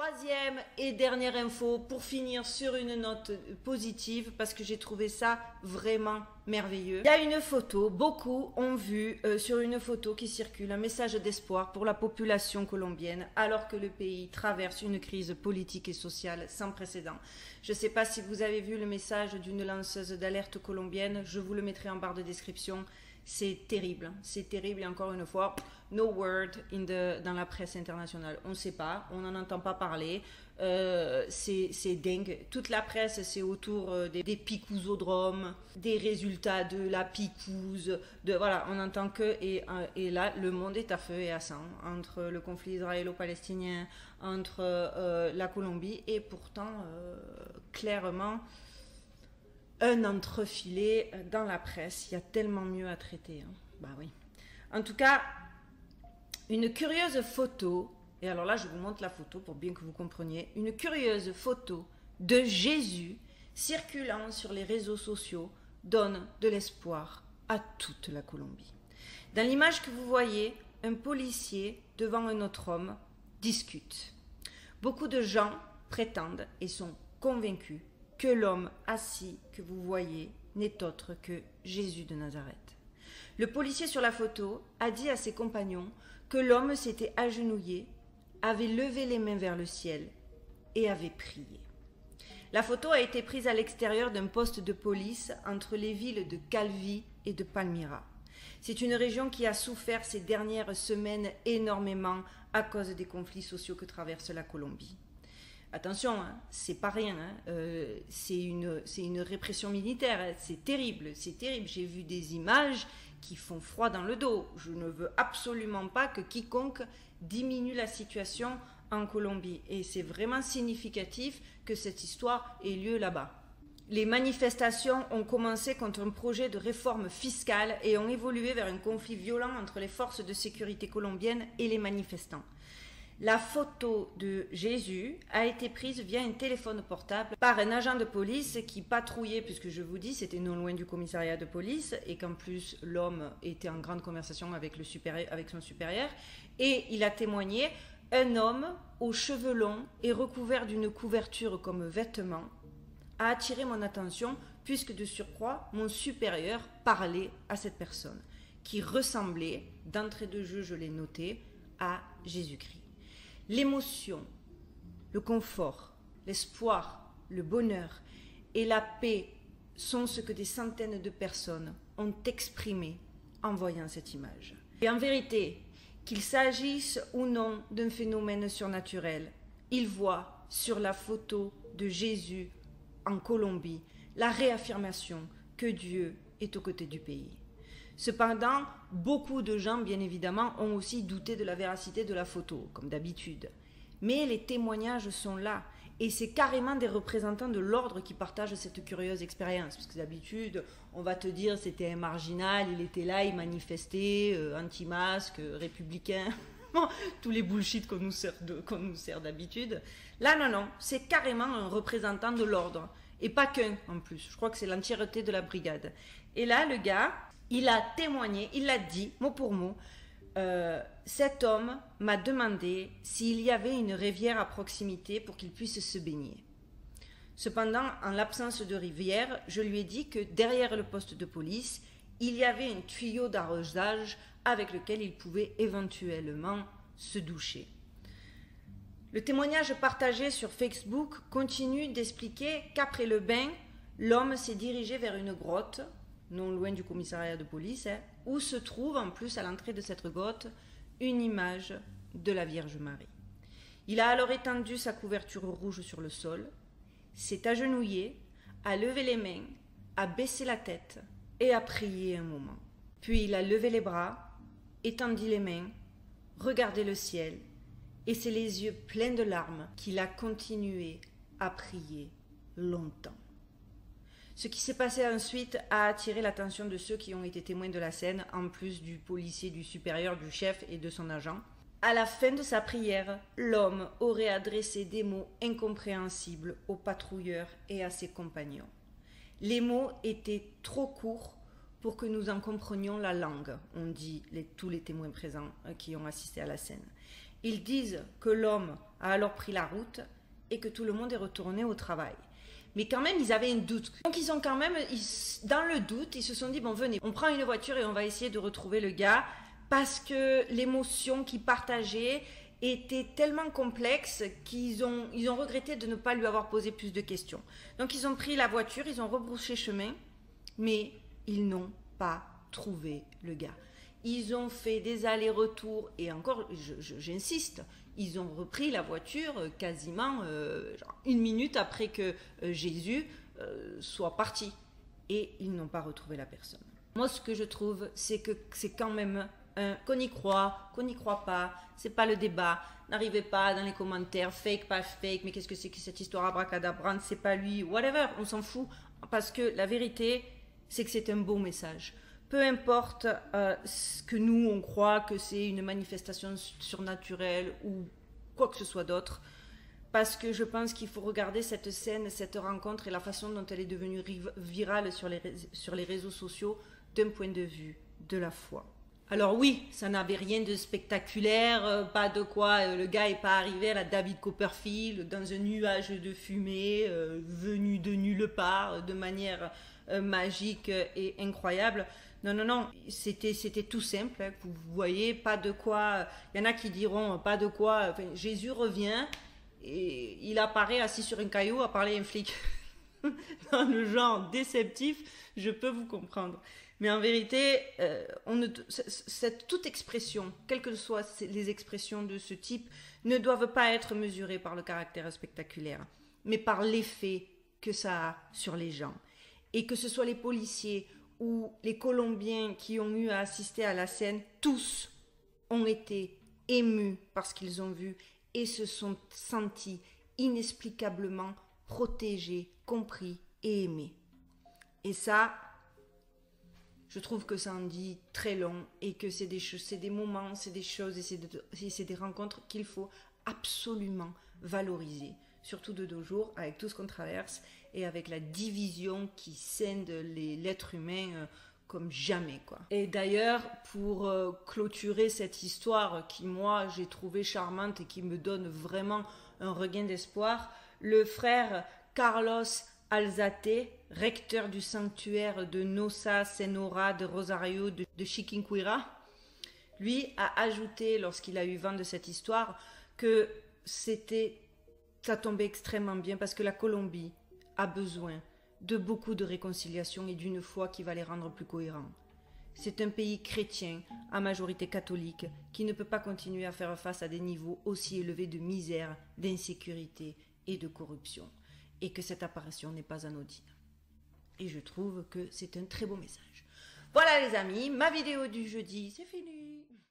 Troisième et dernière info pour finir sur une note positive parce que j'ai trouvé ça vraiment merveilleux. Il y a une photo, beaucoup ont vu sur une photo qui circule un message d'espoir pour la population colombienne alors que le pays traverse une crise politique et sociale sans précédent. Je ne sais pas si vous avez vu le message d'une lanceuse d'alerte colombienne, je vous le mettrai en barre de description. C'est terrible et encore une fois, no word dans la presse internationale. On ne sait pas, on n'en entend pas parler, c'est dingue. Toute la presse, c'est autour des picousodromes, des résultats de la picouse, voilà, on n'entend que, et là, le monde est à feu et à sang, entre le conflit israélo-palestinien, entre la Colombie, et pourtant, clairement, un entrefilet dans la presse. Il y a tellement mieux à traiter. Hein. Bah oui. En tout cas, une curieuse photo, et alors là je vous montre la photo pour bien que vous compreniez, une curieuse photo de Jésus circulant sur les réseaux sociaux donne de l'espoir à toute la Colombie. Dans l'image que vous voyez, un policier devant un autre homme discute. Beaucoup de gens prétendent et sont convaincus que l'homme assis que vous voyez n'est autre que Jésus de Nazareth. Le policier sur la photo a dit à ses compagnons que l'homme s'était agenouillé, avait levé les mains vers le ciel et avait prié. La photo a été prise à l'extérieur d'un poste de police entre les villes de Calvi et de Palmira. C'est une région qui a souffert ces dernières semaines énormément à cause des conflits sociaux que traverse la Colombie. Attention, hein, c'est pas rien, hein, c'est une répression militaire, hein, c'est terrible, j'ai vu des images qui font froid dans le dos. Je ne veux absolument pas que quiconque diminue la situation en Colombie et c'est vraiment significatif que cette histoire ait lieu là-bas. Les manifestations ont commencé contre un projet de réforme fiscale et ont évolué vers un conflit violent entre les forces de sécurité colombiennes et les manifestants. La photo de Jésus a été prise via un téléphone portable par un agent de police qui patrouillait, puisque je vous dis, c'était non loin du commissariat de police, et qu'en plus l'homme était en grande conversation avec son supérieur, et il a témoigné, un homme aux cheveux longs et recouvert d'une couverture comme vêtement a attiré mon attention, puisque de surcroît, mon supérieur parlait à cette personne, qui ressemblait, d'entrée de jeu je l'ai noté, à Jésus-Christ. L'émotion, le confort, l'espoir, le bonheur et la paix sont ce que des centaines de personnes ont exprimé en voyant cette image. Et en vérité, qu'il s'agisse ou non d'un phénomène surnaturel, ils voient sur la photo de Jésus en Colombie la réaffirmation que Dieu est aux côtés du pays. Cependant, beaucoup de gens, bien évidemment, ont aussi douté de la véracité de la photo, comme d'habitude. Mais les témoignages sont là, et c'est carrément des représentants de l'ordre qui partagent cette curieuse expérience. Parce que d'habitude, on va te dire c'était un marginal, il était là, il manifestait, anti-masque, républicain, tous les bullshit qu'on nous sert d'habitude. Là, non, c'est carrément un représentant de l'ordre, et pas qu'un en plus. Je crois que c'est l'entièreté de la brigade. Et là, le gars... il a témoigné, il l'a dit, mot pour mot, cet homme m'a demandé s'il y avait une rivière à proximité pour qu'il puisse se baigner. Cependant, en l'absence de rivière, je lui ai dit que derrière le poste de police, il y avait un tuyau d'arrosage avec lequel il pouvait éventuellement se doucher. Le témoignage partagé sur Facebook continue d'expliquer qu'après le bain, l'homme s'est dirigé vers une grotte, non loin du commissariat de police, où se trouve en plus à l'entrée de cette grotte une image de la Vierge Marie. Il a alors étendu sa couverture rouge sur le sol, s'est agenouillé, a levé les mains, a baissé la tête et a prié un moment. Puis il a levé les bras, étendu les mains, regardé le ciel et c'est les yeux pleins de larmes qu'il a continué à prier longtemps. Ce qui s'est passé ensuite a attiré l'attention de ceux qui ont été témoins de la scène, en plus du policier, du supérieur, du chef et de son agent. À la fin de sa prière, l'homme aurait adressé des mots incompréhensibles aux patrouilleurs et à ses compagnons. Les mots étaient trop courts pour que nous en comprenions la langue, ont dit tous les témoins présents qui ont assisté à la scène. Ils disent que l'homme a alors pris la route et que tout le monde est retourné au travail. Mais quand même, ils avaient un doute. Donc ils ont quand même, dans le doute, ils se sont dit, bon venez, on prend une voiture et on va essayer de retrouver le gars, parce que l'émotion qu'ils partageaient était tellement complexe qu'ils ont regretté de ne pas lui avoir posé plus de questions. Donc ils ont pris la voiture, ils ont rebroussé chemin, mais ils n'ont pas trouvé le gars. Ils ont fait des allers-retours et encore, j'insiste, ils ont repris la voiture quasiment genre 1 minute après que Jésus soit parti. Et ils n'ont pas retrouvé la personne. Moi, ce que je trouve, c'est que c'est quand même qu'on y croit, qu'on n'y croit pas, c'est pas le débat. N'arrivez pas dans les commentaires, fake, pas fake, mais qu'est-ce que c'est que cette histoire abracadabrante, c'est pas lui, whatever, on s'en fout. Parce que la vérité, c'est que c'est un beau message. Peu importe ce que nous, on croit que c'est une manifestation surnaturelle ou quoi que ce soit d'autre, parce que je pense qu'il faut regarder cette scène, cette rencontre et la façon dont elle est devenue virale sur les réseaux sociaux d'un point de vue de la foi. Alors oui, ça n'avait rien de spectaculaire, pas de quoi le gars n'est pas arrivé à la David Copperfield dans un nuage de fumée venu de nulle part de manière magique et incroyable. Non, non, non, c'était tout simple, hein. Vous voyez, pas de quoi, il y en a qui diront pas de quoi, enfin, Jésus revient et il apparaît assis sur un caillou à parler à un flic. Dans le genre déceptif, je peux vous comprendre. Mais en vérité, toute expression, quelles que soient les expressions de ce type, ne doivent pas être mesurées par le caractère spectaculaire, mais par l'effet que ça a sur les gens. Et que ce soit les policiers ou les Colombiens qui ont eu à assister à la scène, tous ont été émus par ce qu'ils ont vu et se sont sentis inexplicablement protégés, compris et aimés. Et ça, je trouve que ça en dit très long et que c'est des moments, c'est des choses et c'est des rencontres qu'il faut absolument valoriser. Surtout de nos jours, avec tout ce qu'on traverse et avec la division qui scinde l'être humain comme jamais, quoi. Et d'ailleurs, pour clôturer cette histoire qui, moi, j'ai trouvé charmante et qui me donne vraiment un regain d'espoir, le frère Carlos Alzate, recteur du sanctuaire de Nossa Senhora de Rosario de Chiquinquirá, lui a ajouté, lorsqu'il a eu vent de cette histoire, que ça tombait extrêmement bien parce que la Colombie a besoin de beaucoup de réconciliation et d'une foi qui va les rendre plus cohérents. C'est un pays chrétien, à majorité catholique, qui ne peut pas continuer à faire face à des niveaux aussi élevés de misère, d'insécurité et de corruption. Et que cette apparition n'est pas anodine. Et je trouve que c'est un très beau message. Voilà les amis, ma vidéo du jeudi, c'est fini.